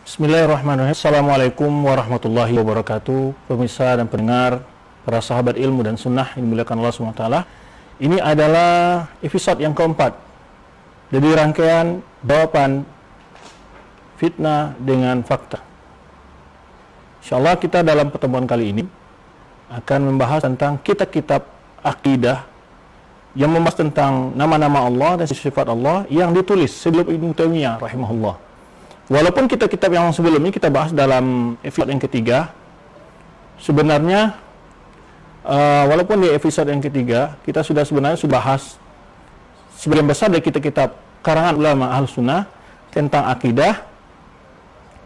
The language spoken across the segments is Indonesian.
Bismillahirrahmanirrahim. Assalamualaikum warahmatullahi wabarakatuh. Pemirsa dan pendengar, para sahabat ilmu dan sunnah yang dimuliakan Allah SWT. Ini adalah episode yang keempat dari rangkaian jawaban fitnah dengan fakta. InsyaAllah kita dalam pertemuan kali ini akan membahas tentang kitab-kitab akidah yang membahas tentang nama-nama Allah dan sifat Allah yang ditulis sebelum Ibnu Taimiyah rahimahullah. Walaupun kitab-kitab yang sebelumnya kita bahas dalam episode yang ketiga, sebenarnya walaupun di episode yang ketiga kita sudah bahas sebagian besar dari kitab-kitab karangan ulama Ahlus Sunnah tentang akidah,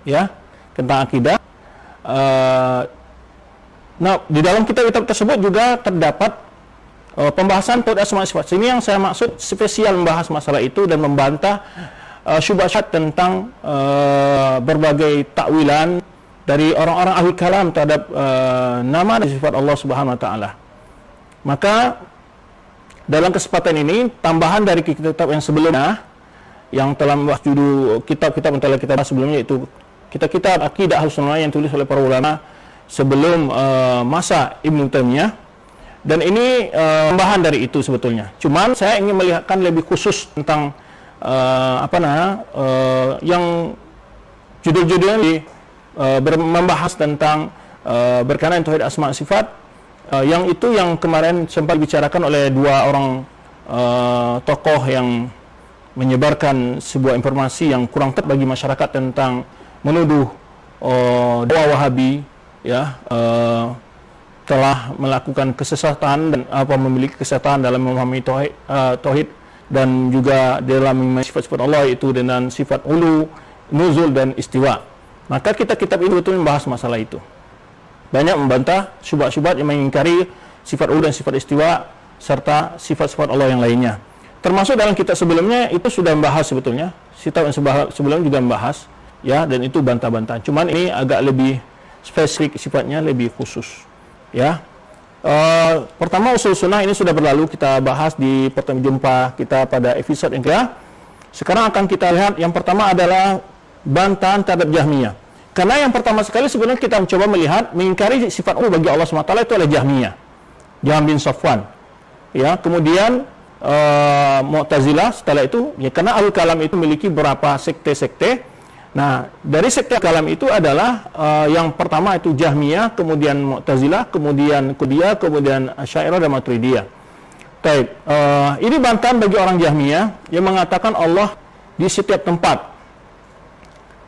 ya, tentang akidah. Nah, di dalam kitab-kitab tersebut juga terdapat pembahasan tauhid asma sifat. Ini yang saya maksud spesial membahas masalah itu dan membantah syubhat tentang berbagai takwilan dari orang-orang ahli kalam terhadap nama dan sifat Allah Subhanahu wa taala. Maka dalam kesempatan ini tambahan dari kitab yang sebelumnya yang telah membahas judul kitab-kitab yang telah kita bahas sebelumnya, yaitu kitab-kitab akidah Ahlus Sunnah yang ditulis oleh para ulama sebelum masa Ibnu Taimiyah. Dan ini tambahan dari itu sebetulnya. Cuman saya ingin melihatkan lebih khusus tentang yang judul-judulnya membahas tentang berkenaan tauhid asma sifat, yang itu yang kemarin sempat dibicarakan oleh dua orang tokoh yang menyebarkan sebuah informasi yang kurang tepat bagi masyarakat tentang menuduh dakwah Wahabi, ya, telah melakukan kesesatan dan memiliki kesesatan dalam memahami tauhid dan juga dalam memahami sifat-sifat Allah, itu dengan sifat ulu, nuzul dan istiwa. Maka kitab-kitab ini betul membahas masalah itu. Banyak membantah syubhat-syubhat yang mengingkari sifat ulu dan sifat istiwa serta sifat-sifat Allah yang lainnya. Termasuk dalam kitab sebelumnya itu sudah membahas sebetulnya. Kitab yang sebelumnya juga membahas, ya, dan itu bantah-bantah. Cuman ini agak lebih spesifik sifatnya, lebih khusus, ya. Pertama, usul sunnah ini sudah berlalu, kita bahas di pertemuan jumpa kita pada episode yang kedua. Sekarang akan kita lihat yang pertama adalah bantahan terhadap Jahmiyah. Karena yang pertama sekali sebenarnya kita mencoba melihat mengingkari sifat ulu bagi Allah SWT itu adalah Jahmiyah, Jahm bin Safwan, ya. Kemudian Mu'tazilah setelah itu, ya, karena Ahlul Kalam itu memiliki beberapa sekte-sekte. Nah, dari sekte kalam itu adalah yang pertama itu Jahmiyah, kemudian Mu'tazilah, kemudian Qadiyah, kemudian Asy'ariyah dan Maturidiyah. Baik, ini bantahan bagi orang Jahmiyah yang mengatakan Allah di setiap tempat.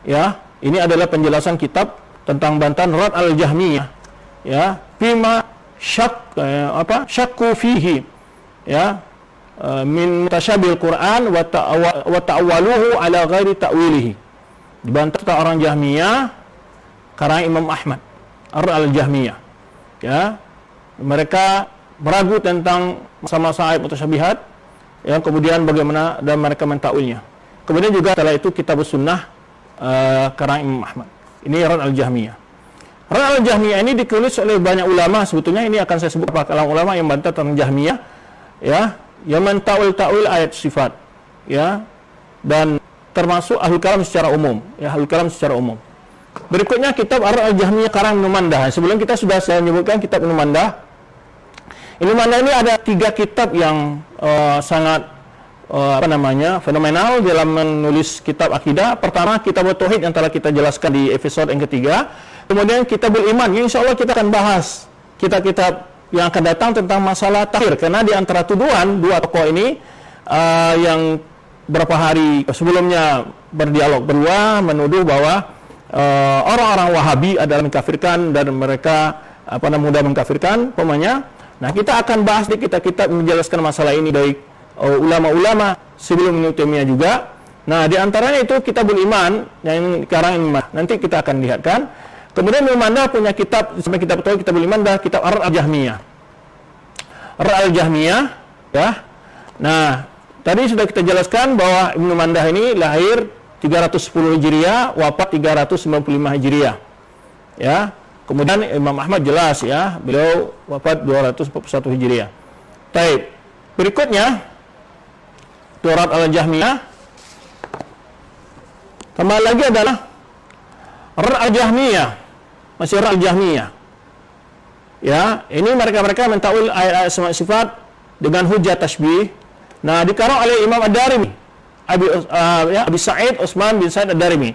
Ya, ini adalah penjelasan kitab tentang bantahan Rad al-Jahmiyah, ya, bima syakku fihi, ya, min mutasyabil Quran wa ta'awwaluhu ala ghairi ta'wilihi. Dibantah tentang orang Jahmiyah karena Imam Ahmad al-Jahmiyah, ya, mereka meragu tentang masa-masa ayat mutasyabihat, ya, kemudian bagaimana dan mereka mentakwilnya. Kemudian juga setelah itu kitab sunnah karena Imam Ahmad. Ini Rad al-Jahmiyah. Rad al-Jahmiyah ini ditulis oleh banyak ulama. Sebetulnya ini akan saya sebut beberapa kalangan ulama yang bantah tentang Jahmiyah, ya, yang mentakwil ayat sifat, ya, dan termasuk Ahlul Kalam secara umum, ya, Ahlul Kalam secara umum. Berikutnya kitab Ar-Jahmiyah karang Ibnu Mandah. Sebelum kita sudah saya menyebutkan kitab Ibnu Mandah. Ibnu Mandah ini ada 3 kitab yang sangat fenomenal dalam menulis kitab akidah. Pertama, kitab Tauhid yang telah kita jelaskan di episode yang ketiga. Kemudian kitabul Iman, yang insyaallah kita akan bahas kitab-kitab yang akan datang tentang masalah takhir, karena di antara tuduhan dua tokoh ini yang berapa hari sebelumnya berdialog berdua menuduh bahwa orang-orang Wahabi adalah mengkafirkan dan mereka mudah mengkafirkan pemanya. Nah, kita akan bahas di kitab-kitab menjelaskan masalah ini dari ulama-ulama sebelum Ibnu Taimiyah juga. Nah, di antaranya itu Kitabul Iman yang sekarang ini nanti kita akan lihatkan. Kemudian Ibnu Mandah punya kitab sampai kitab Tauhid, Kitabul Iman, dan kitab Ar-Jahmiyah. Ar-Jahmiyah, ya. Nah, tadi sudah kita jelaskan bahwa Ibnu Mandah ini lahir 310 Hijriah, wafat 395 Hijriah. Ya. Kemudian Imam Ahmad jelas, ya, beliau wafat 241 Hijriah. Baik. Berikutnya Rad al-Jahmiyah. Tambah lagi adalah Rad al-Jahmiyah, masih Rad al-Jahmiyah. Ya, ini mereka-mereka mentakwil ayat-ayat asma sifat dengan hujjah tasbih. Nah, dikarang oleh Imam Ad-Darimi, Abi Sa'id Utsman bin Sa'id Ad-Darimi.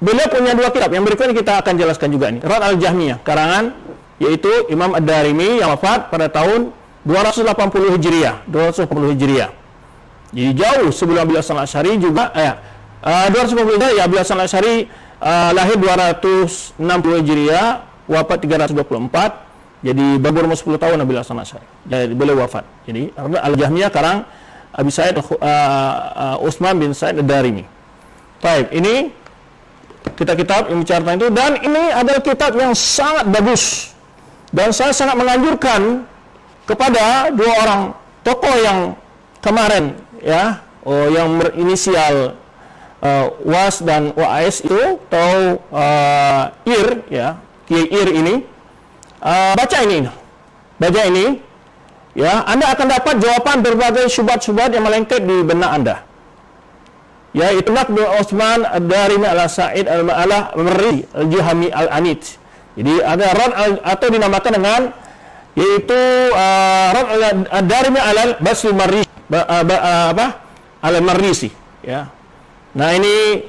Beliau punya dua kitab, yang berikut ini kita akan jelaskan juga ini. Rad al-Jahmiyah, karangan yaitu Imam Ad-Darimi yang wafat pada tahun 280 Hijriah, 280 Hijriah. Jadi jauh sebelum Abil Hasan Al-Asy'ari juga 250 Hijriah, ya Abil Hasan Al-Asy'ari lahir 260 Hijriah, wafat 324. Jadi baru 10 tahun Abil Hasan Al-Asy'ari. Jadi beliau wafat. Jadi Al-Jahmiyah karang Abi Sa'id Utsman bin Sa'id Ad-Darimi. Baik, ini kitab yang bicara tentang itu, dan ini adalah kitab yang sangat bagus. Dan saya sangat menganjurkan kepada dua orang tokoh yang kemarin ya, yang berinisial Was dan WAS itu, atau Ir ya, Kiai Ir ini, baca ini ya, Anda akan dapat jawaban berbagai syubhat-syubhat yang melengket di benak Anda. Ya, itu Naqdu Utsman Ad-Darimi ala Sa'id al-Marri al-Jahmi al-Anit. Jadi ada rad atau dinamakan dengan yaitu rad Ad-Darimi ala Basul Marri al-Marrisi ya. Nah, ini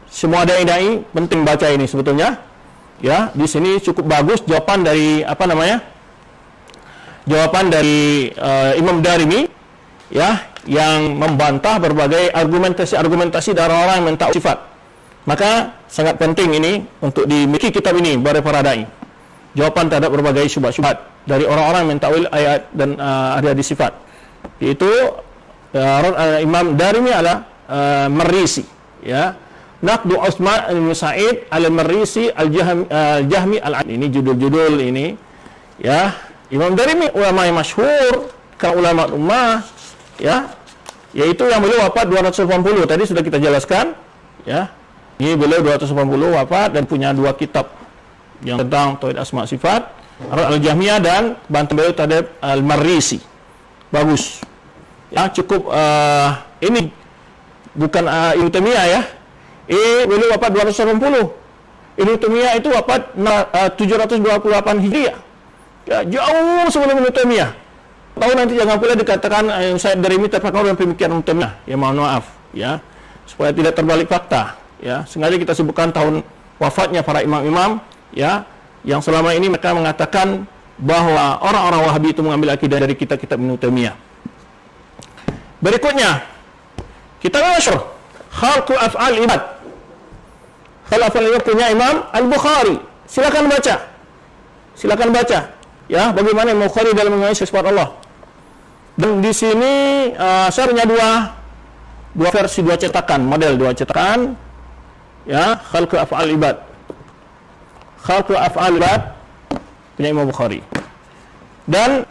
semua dai-dai penting baca ini sebetulnya. Ya, di sini cukup bagus jawaban dari jawaban dari Imam Darimi ya, yang membantah berbagai argumentasi dari orang yang mentakwil sifat. Maka sangat penting ini untuk dimiliki kitab ini oleh para dai. Jawaban terhadap berbagai syubhat-syubhat dari orang-orang yang mentakwil ayat dan hadis sifat. Yaitu Imam Darimi ala Marrisi ya. Naqdu Utsman bin Sa'id al-Marrisi al-Jahmi al-Anit. Ini judul-judul ini ya. Imam Darimi ulama yang masyhur, kan ulama ummah ya, yaitu yang beliau wafat 280 tadi sudah kita jelaskan ya. Ini beliau 280 wafat dan punya dua kitab yang tentang tauhid asma sifat, Al-Jahmiyah dan bantu beliau terhadap Al-Marrisi. Bagus. Ya, cukup ini bukan Ibnu Taimiyah ya. Beliau wafat 280. Ibnu Taimiyah itu wafat 728 Hijriah. Ya, jauh sebelum Ibnu Taimiyah. Tahu nanti jangan pula dikatakan saya dari ini terpengaruh dengan pemikiran Ibnu Taimiyah. Ya, mohon maaf ya. Supaya tidak terbalik fakta ya. Sengaja kita sebutkan tahun wafatnya para imam-imam ya, yang selama ini mereka mengatakan bahwa orang-orang Wahabi itu mengambil akidah dari kitab-kitab Ibnu Taimiyah. Berikutnya kita masyhur Khalqu Af'al Ibad. Khalqu Af'al Ibad punya Imam Al-Bukhari. Silakan baca ya, bagaimana Imam Bukhari dalam mengenai sifat Allah. Dan di sini saya punya dua versi, dua cetakan ya, Khalqu Af'al Ibad. Khalqu Af'al Ibad punya Imam Bukhari. Dan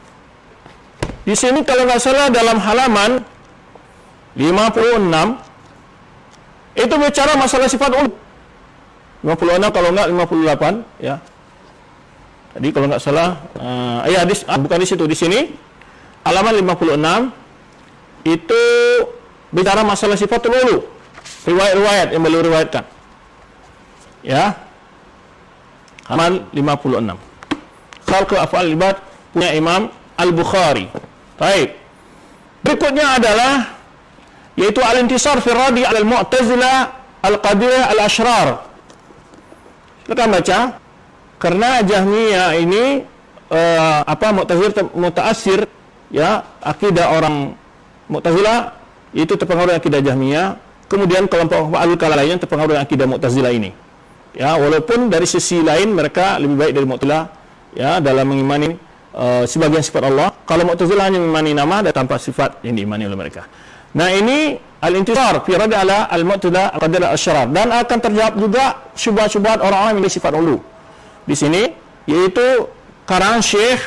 di sini kalau nggak salah dalam halaman 56 itu bicara masalah sifat ulu. 56 kalau nggak 58 ya. Jadi kalau nggak salah bukan di situ, di sini halaman 56 itu bicara masalah sifat ulu. Riwayat-riwayat yang beliau riwayatkan. Ya. Halaman 56. Khalqu Af'al Ibad punya Imam Al-Bukhari. Baik. Berikutnya adalah yaitu Al-Intisar fi Radi al-Mu'tazilah al-Qadiriyah al-Ashrar. Silakan baca. Karena Jahmiyah ini mutaassir ya, akidah orang Mu'tazilah itu terpengaruh dengan akidah Jahmiyah. Kemudian kelompok Al-Kalam lainnya terpengaruh dengan akidah Mu'tazilah ini. Ya, walaupun dari sisi lain mereka lebih baik dari Mu'tazilah ya, dalam mengimani sebagian sifat Allah. Kalau Mu'tazilah hanya mengimani nama dan tanpa sifat yang diimani oleh mereka. Nah, ini Al-Intisar fi Rad ala al-Mu'tazilah al-Qadiriyah al-Ashrar, dan akan terjawab juga syubhat-syubhat orang-orang yang memiliki sifat ulu. Di sini yaitu karangan Syekh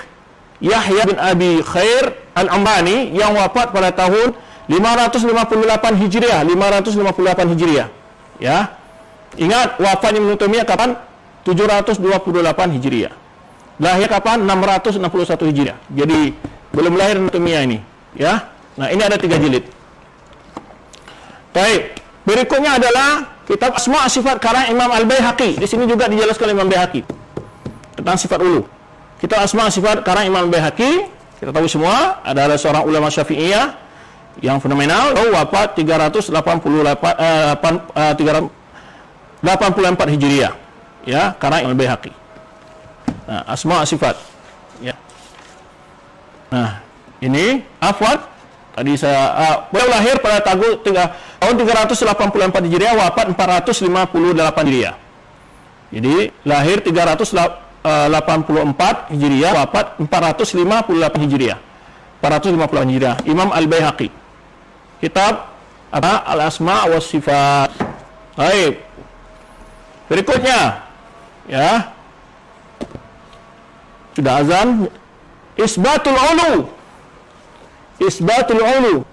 Yahya bin Abi Khair Al-Ambani yang wafat pada tahun 558 Hijriah, 558 Hijriah. Ya. Ingat wafatnya Ibnu Taimiyah kapan? 728 Hijriah. Lahir kapan? 661 Hijriah. Jadi belum lahir Ibnu Taimiyah ini, ya. Nah, ini ada 3 jilid. Baik. Berikutnya adalah kitab Asma' Sifat karang Imam Al-Baihaqi. Di sini juga dijelaskan Imam Baihaqi tentang sifat ulu. Kitab Asma' Sifat karang Imam Al-Baihaqi, kita tahu semua adalah seorang ulama Syafi'iyah yang fenomenal, wafat 384 Hijriah. Ya, karang Imam Al-Baihaqi. Nah, Asma' Sifat. Ya. Nah, ini afwan. Tadi saya beliau lahir pada tahun 384 Hijriah, wafat 458 Hijriah. Jadi lahir 384 Hijriah, wafat 458 Hijriah. 458 Hijriah. Imam Al-Baihaqi. Kitab apa? Al-Asma' was Sifat. Baik. Berikutnya, ya. Sudah azan. Isbatul Ulu. Isbatul Ulu,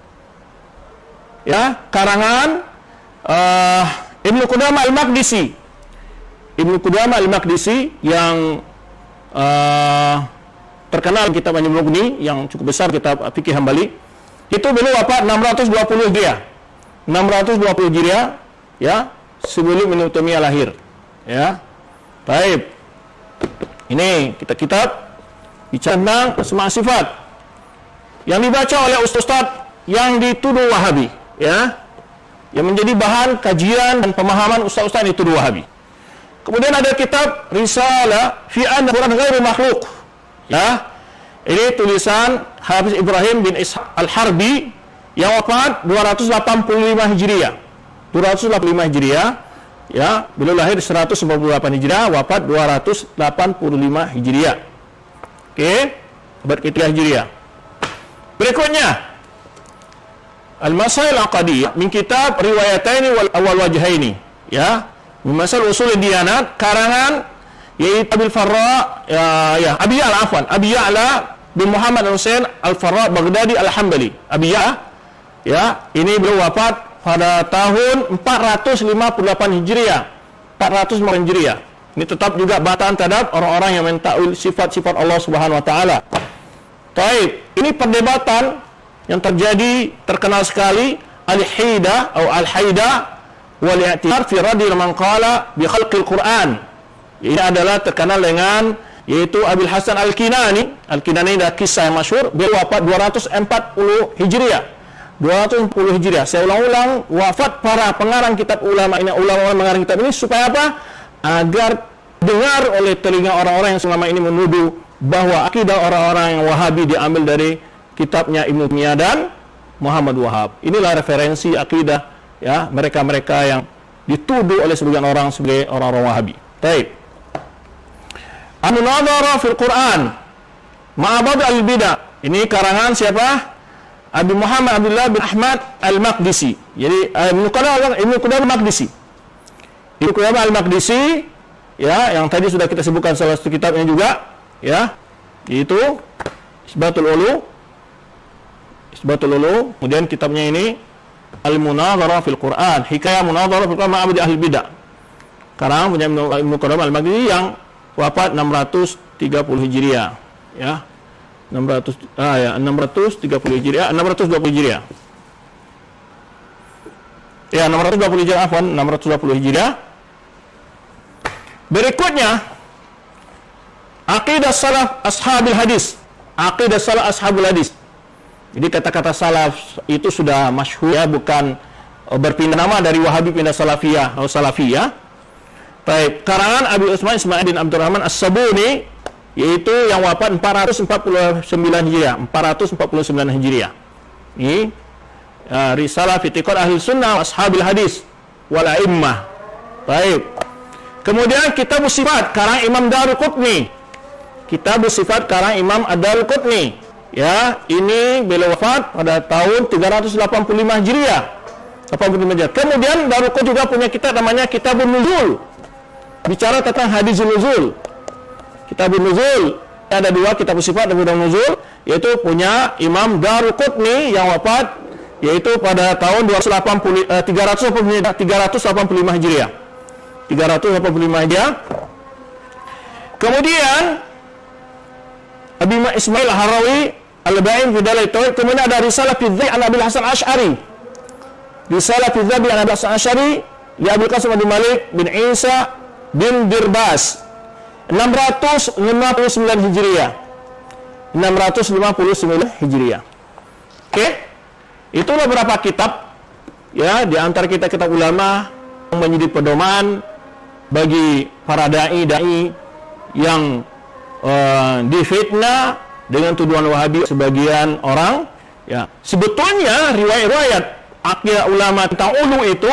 ya, karangan Ibnu Qudamah Al-Maqdisi. Ibnu Qudamah Al-Maqdisi yang terkenal kitab An-Mughni yang cukup besar, kitab fikih Hambali. Itu beliau wafat 620 Hijriah. 620 Hijriah, ya, sebelum Ibnu Taimiyah lahir. Ya. Baik. Ini kitab bicara tentang Asma' Sifat yang dibaca oleh ustaz yang dituduh Wahabi, ya, yang menjadi bahan kajian dan pemahaman ustaz-ustaz yang dituduh Wahabi. Kemudian ada kitab Risalah fi anna Quran ghairu makhluq, ya, ini tulisan Hafiz Ibrahim bin Ishaq Al-Harbi yang wafat 285 Hijriah. 285 Hijriah, ya, beliau lahir 198 Hijriah, wafat 285 Hijriah. Oke, abad ke-3 Hijriah. Berikutnya, Al-Masail Aqadiyah min kitab Riwayataini wal Awal Wajhaini, ya, min Masail Usul Diyanat karangan yaitu Abil Farra, Abi Ya'la, afwan, Abi Ya'la bin Muhammad Al-Husain Al-Farra Baghdadi Al-Hambali. Abi Ya'la, ya, ini beliau wafat pada tahun 458 Hijriah. 458 Hijriah. Ini tetap juga bantahan terhadap orang-orang yang mentakwil sifat-sifat Allah Subhanahu wa taala. Baik, ini perdebatan yang terjadi terkenal sekali, al-haidah atau al-haidah wal i'tibar fi raddi man qala bi khalqil Quran. Ini adalah terkenal dengan yaitu Abil Hasan Al-Kinani. Al-Kinani adalah kisah yang masyhur, beliau wafat 240 Hijriah. 240 Hijriah. Saya ulang-ulang, wafat para pengarang kitab ulama ini, ulama mengarang kitab ini supaya apa? Agar dengar oleh telinga orang-orang yang selama ini menuduh bahwa akidah orang-orang yang Wahabi diambil dari kitabnya Ibnu Taimiyah dan Muhammad Wahab. Inilah referensi akidah, ya, mereka-mereka yang dituduh oleh sebagian orang sebagai orang-orang Wahabi. Baik. An-Nadhara fil Quran Ma'abad al-Bidah. Ini karangan siapa? Abi Muhammad Abdullah bin Ahmad Al-Maqdisi. Jadi Ibnu Qudamah Al-Maqdisi. Ibnu Qudamah Al-Maqdisi, ya, yang tadi sudah kita sebutkan salah satu kitabnya juga, ya, itu Isbatul Ulu. Kemudian kitabnya ini Al-Munadharah fil Quran, Hikayah Munadharah fil Quran Ma'abad al-Bidah. Sekarang punya Ibnu Qudamah Al-Maqdisi yang wafat 630 Hijriah, ya. 630 Hijriah, 620 Hijriah. Ya, 620 Hijriah, afwan, 620 Hijriah. Berikutnya, Aqidah Salaf Ashabil Hadis. Aqidah Salaf Ashabul Hadis. Jadi kata-kata salaf itu sudah masyhur, ya, bukan berpindah nama dari Wahabi pindah Salafiyah atau Salafiyah. Baik, karangan Abi Utsman Ismail bin Abdurrahman As-Sabuni, yaitu yang wafat 449 Hijriah. 449 Hijriah. Ini Risalah fi I'tiqad Ahli Sunnah Ashabil Hadis wal A'immah. Baik. Kemudian Kitab Sifat karang Imam Daruqutni. Kitab Sifat karang Imam Ad-Daruqutni. Ya, ini beliau wafat pada tahun 385 Hijriah. 85 Hijriah. Kemudian Daruqutni juga punya kitab namanya Kitabun Nuzul. Bicara tentang hadis nuzul. Kitabun Nuzul. Ada dua kitab sifat dan Kitabun Nuzul, yaitu punya Imam Daruqutni yang wafat yaitu pada tahun 385 Hijriah. 385 Hijriah. Kemudian Abi Ismail Harawi Al-Ba'in fi Dalil Tauhid. Kemudian ada Risalah fi Dzai an Abil Hasan Asy'ari. Risalah fi Dzai an Abil Hasan Asy'ari li Abdul Qasim Abdul Malik bin Isa bin Birbas 659 Hijriah. 659 Hijriah. Oke. Itulah beberapa kitab ya di antara kitab ulama yang menjadi pedoman bagi para dai yang difitnah dengan tuduhan Wahabi sebagian orang ya. Sebetulnya riwayat-riwayat akidah ulama tentang ulu itu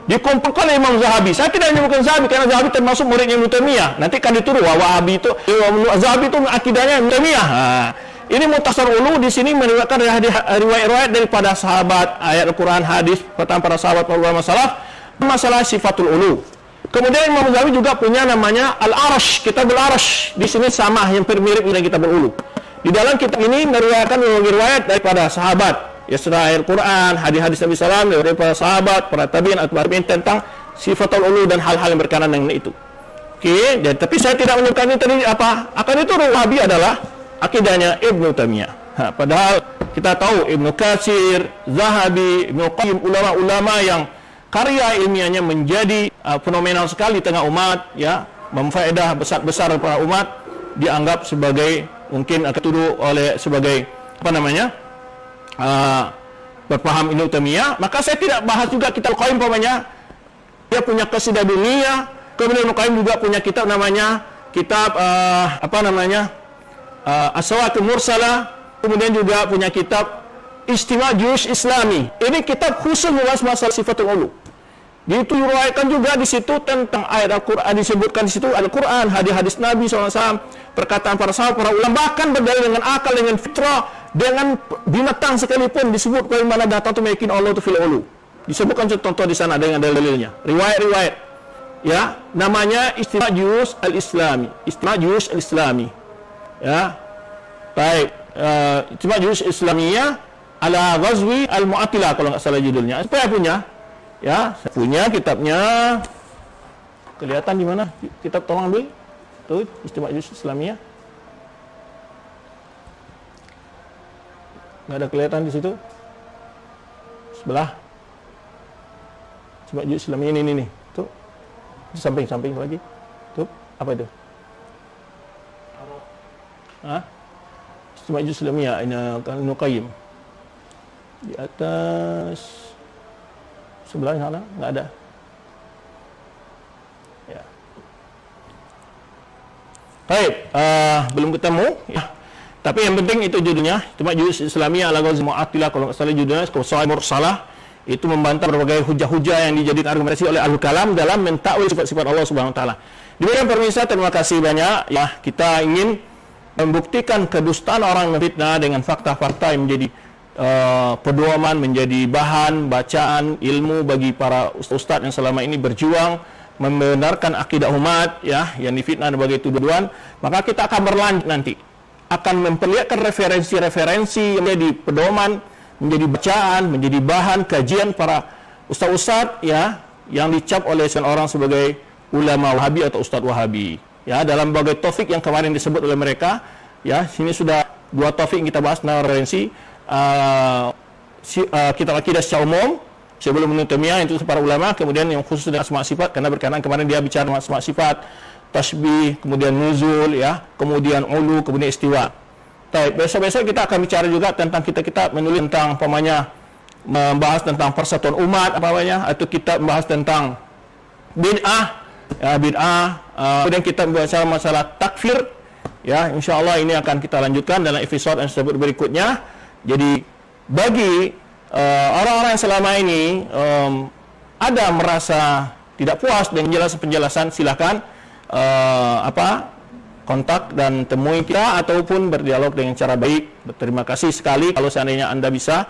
dikumpulkan oleh Imam Zahabi. Saya tidak menyebutkan Zahabi karena Zahabi termasuk muridnya Ibnu Taimiyah. Nanti kan dituduh Wahabi itu Zahabi itu akidahnya Ibnu Taimiyah. Ini Mukhtasar Ulu di sini meriwayatkan riwayat-riwayat daripada sahabat, ayat Al-Qur'an, hadis perkataan para sahabat ulama salaf masalah sifatul ulu. Kemudian Imam Zahabi juga punya namanya Al-Arash, Kitabul Arash. Di sini sama yang mirip dengan Kitabul Ulu. Di dalam kitab ini meriwayatkan riwayat daripada sahabat, ya surah Al-Qur'an, hadis-hadis Nabi sallallahu alaihi wasallam dari para sahabat, para tabi'in, atba'ut tabi'in tentang sifatul ulu dan hal-hal yang berkenaan dengan itu. Oke, dan tapi saya tidak menyebutkan ini tadi apa. Akan itu Wahabi adalah akidahnya Ibnu Taimiyah. Padahal kita tahu Ibnu Katsir, Zahabi, Ibnu Qayyim, ulama-ulama yang karya ilmiahnya menjadi fenomenal sekali di tengah umat, ya, memfaedah besar-besar para umat, dianggap sebagai mungkin dituduh oleh sebagai apa namanya berpaham Ibnu Taimiyah. Maka saya tidak bahas juga kitab Qayyim umpamanya dia punya qasidah dunia, kemudian Ibnu Qayyim juga punya kitab namanya kitab apa namanya As-Sawatul Mursalah, kemudian juga punya kitab Ijtima' Juyush Islami. Ini kitab khusus membahas masalah sifatul ulu. Itu diriwayatkan juga di situ tentang ayat Al-Qur'an, disebutkan di situ Al-Qur'an, hadis-hadis Nabi SAW, perkataan para sahabat, para ulama, bahkan berdalil dengan akal, dengan fitrah, dengan binatang sekalipun disebut bagaimana datang tu meyakin Allah tu fil ulu. Disebutkan contoh di sana dengan dalil-dalilnya. Riwayat-riwayat. Ya, namanya Ijtima' Juyush Al-Islami. Ijtima' Juyush Al-Islami. Ya. Baik, Ijtima' Juyush Islamiyah ala Ghazwi Al-Mu'attilah kalau enggak salah judulnya. Saya punya. Ya, saya punya kitabnya. Kelihatan di mana? Kitab tolong ambil. Tuh, Ijtima' Juyush Islamiyah. Enggak ada kelihatan di situ. Sebelah. Ijtima' Juyush Islamiyah ini nih. Tuh. Di samping lagi. Tuh, apa itu? Hah? Ijtima' Juyush Islamiyah ini Ibnu Qayyim. Di atas sebelah sana enggak ada. Ya. Baik, belum ketemu ya. Tapi yang penting itu judulnya Ijtima' Juyush Islamiyah ala Ghazwi Mu'attilah kalau enggak salah judulnya Qawaid Mursalah. Itu membantah berbagai hujah-hujah yang dijadikan argumentasi oleh Ahlul Kalam dalam mentakwil sifat-sifat Allah Subhanahu wa taala. Demikian pemirsa, terima kasih banyak ya. Kita ingin membuktikan kedustaan orang memfitnah dengan fakta-fakta yang menjadi pedoman, menjadi bahan bacaan ilmu bagi para ustaz yang selama ini berjuang membenarkan akidah umat ya yang difitnah sebagai tuduhan. Maka kita akan berlanjut nanti akan memperlihatkan referensi-referensi yang menjadi pedoman, menjadi bacaan, menjadi bahan kajian para ustaz-ustaz ya yang dicap oleh seorang sebagai ulama Wahabi atau ustaz Wahabi. Ya, dalam berbagai topik yang kemarin disebut oleh mereka, ya, sini sudah 2 topik yang kita bahas tentang referensi kitab akidah secara umum sebelum Ibnu Taimiyah itu para ulama, kemudian yang khusus dengan asma sifat karena berkenaan kemarin dia bicara asma sifat, tasbih, kemudian nuzul, ya, kemudian ulu, kemudian istiwa. Baik, besok-besok kita akan bicara juga tentang kita menulis tentang membahas tentang persatuan umat atau kita membahas tentang bid'ah. Ya, bid'ah, kemudian kita bicara masalah takfir. Ya, insyaallah ini akan kita lanjutkan dalam episode yang tersebut berikutnya. Jadi bagi orang-orang yang selama ini ada merasa tidak puas dengan penjelasan, silakan kontak dan temui kita ataupun berdialog dengan cara baik. Terima kasih sekali kalau seandainya Anda bisa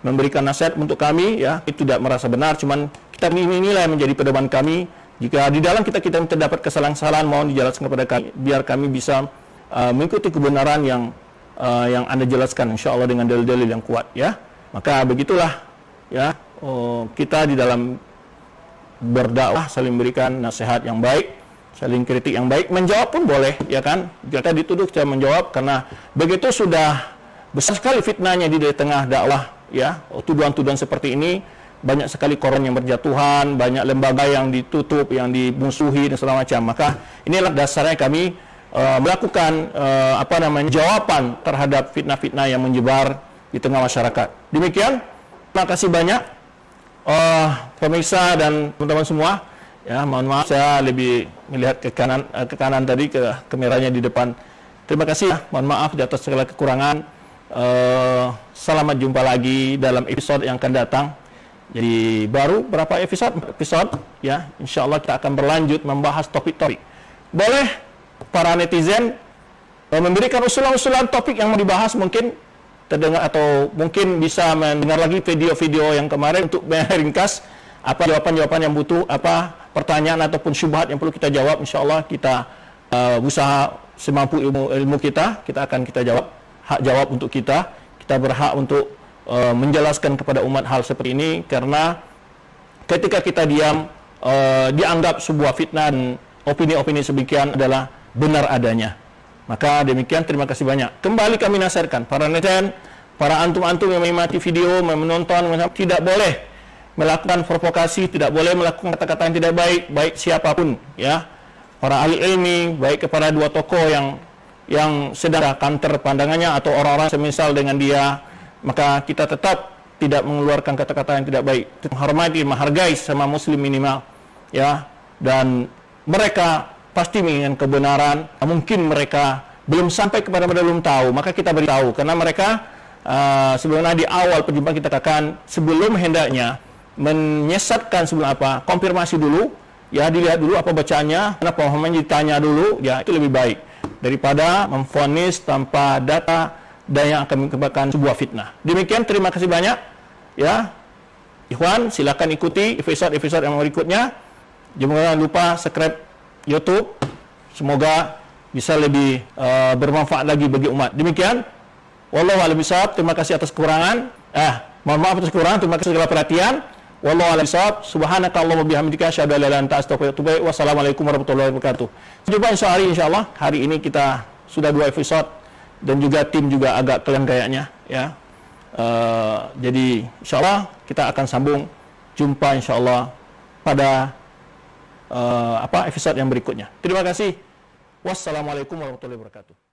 memberikan nasihat untuk kami, ya, itu tidak merasa benar, cuman kita inilah yang menjadi pedoman kami. Jika di dalam kita terdapat kesalahan-kesalahan, mohon dijelaskan kepada kami biar kami bisa mengikuti kebenaran yang Anda jelaskan, insyaallah dengan dalil-dalil yang kuat, ya. Maka begitulah, ya, kita di dalam berdakwah saling memberikan nasihat yang baik, saling kritik yang baik, menjawab pun boleh, ya kan. Jika dituduh kita menjawab, karena begitu sudah besar sekali fitnahnya di tengah dakwah, ya, tuduhan-tuduhan seperti ini. banyak sekali korban yang berjatuhan, banyak lembaga yang ditutup, yang dimusuhi dan segala macam. Maka inilah dasarnya kami melakukan jawaban terhadap fitnah-fitnah yang menyebar di tengah masyarakat. Demikian, terima kasih banyak pemirsa dan teman-teman semua. Ya, mohon maaf saya lebih melihat ke kanan tadi, ke kameranya di depan. Terima kasih. Mohon maaf di atas segala kekurangan. Selamat jumpa lagi dalam episode yang akan datang. Jadi baru berapa episode ya, insya Allah kita akan berlanjut membahas topik-topik. Boleh para netizen memberikan usulan-usulan topik yang mau dibahas, mungkin terdengar atau mungkin bisa mendengar lagi video-video yang kemarin untuk meringkas apa jawaban-jawaban yang butuh, apa pertanyaan ataupun syubhat yang perlu kita jawab. Insya Allah kita usaha semampu ilmu kita akan kita jawab. Hak jawab untuk kita berhak untuk menjelaskan kepada umat hal seperti ini, karena ketika kita diam dianggap sebuah fitnah dan opini-opini sebegian adalah benar adanya. Maka demikian, terima kasih banyak. Kembali kami nasihatkan para netizen, para antum-antum yang menikmati video, menonton, tidak boleh melakukan provokasi, tidak boleh melakukan kata-kata yang tidak baik siapapun ya. Para ahli ilmi, baik kepada dua tokoh yang sedang kanter pandangannya atau orang-orang semisal dengan dia, maka kita tetap tidak mengeluarkan kata-kata yang tidak baik. Menghormati, menghargai sama muslim minimal ya, dan mereka pasti menginginkan kebenaran. Mungkin mereka belum sampai kepada belum tahu, maka kita beritahu, karena mereka sebelumnya di awal perjumpaan kita katakan sebelum hendaknya menyesatkan, sebelum apa, konfirmasi dulu ya, dilihat dulu apa bacaannya, karena pemahamannya ditanya dulu ya, itu lebih baik daripada memvonis tanpa data dan yang akan menyebabkan sebuah fitnah. Demikian, terima kasih banyak ya ikhwan, silakan ikuti episode-episode yang berikutnya. Jangan lupa subscribe YouTube, semoga bisa lebih bermanfaat lagi bagi umat. Demikian, wallahu a'lam bishawab. Terima kasih atas kekurangan, mohon maaf atas kekurangan, terima kasih segala perhatian. Wallahu a'lam bishawab. Subhanakallahumma bihamdika asyhadu an la ilaha illa anta astaghfiruka wa atubu ilaik. Wassalamualaikum warahmatullahi wabarakatuh. Jumpa insyaallah. Hari ini kita sudah 2 episode dan juga tim juga agak kalian kayaknya ya. Jadi insyaallah kita akan sambung jumpa insyaallah pada episode yang berikutnya. Terima kasih. Wassalamualaikum warahmatullahi wabarakatuh.